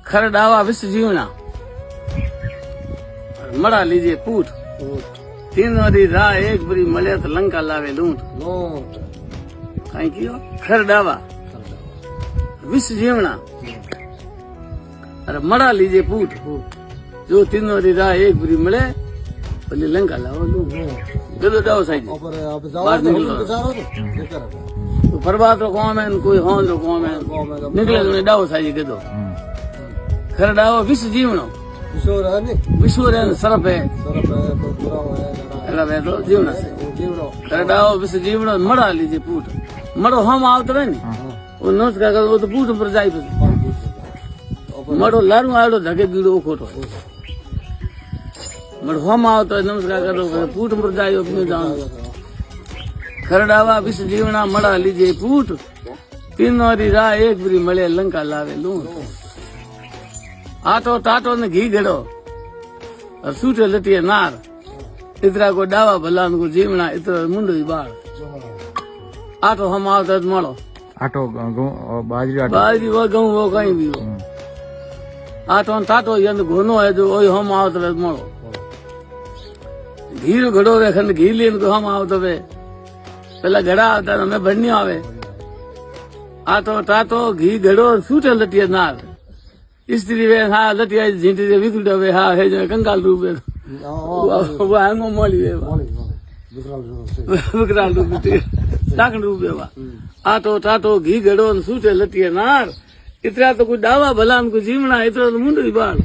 खर डावा विष जीवना मड़ा लीजिए पूठ तीन वरी राह एक बुरी मले तो लंका लावे लूंट कहीं कियो खर डावा विष जीवना अरे मड़ा लीजिए पूठ जो तीन वरी राह एक बुरी मले भले लंका लावे लूंट गदो डाव साईं बर्बाद रो कौन है कोई हों जो कौन है निकले तो डाव साईं गदो खर डावा विष जीवनो विश्व सरप है तो जीवन से डाओ विश्व जीवन मड़ा लीजिए पूट मड़ो हम आवत रहे नी वो नमस्कार करो वो तो पूट पर जाई मड़ो लारू आड़ो धके गीड़ो खोटो मड़ो हम आवत नमस्कार करो पूट पर जाई अपने जान खरडावा विश्व जीवना मड़ा लीजिए पूट तीन वारी राह एक बुरी मले लंका लावे लूं आटो टाटो ने घी गड़ो और सूटे लटिए नार इतरा को डावा भलान को जीवना इतरा मुंडो ही बाढ़ आटो हम आवता मड़ो आटो बाजरी वो गहूं वो कहीं भी हो आटो टाटो यंद घोनो है जो वही हम आवता मड़ो घी घड़ो रे खंड घी लेन को हम आवता वे पहला घड़ा आवता मैं भरनी आवे आटो टाटो घी घड़ो सूटे लटिए नार स्त्री वे हाँ लटिया झींटी रे विकड़ो वे हाँ है जो कंगाल रूप है वो आंगो मोली वे विकराल रूप टाकण रूप है आटो टाटो घी घड़ो सूटे लटिए नार इतरा तो कोई डावा भला को जीवना इतना तो मुंडो ही बाढ़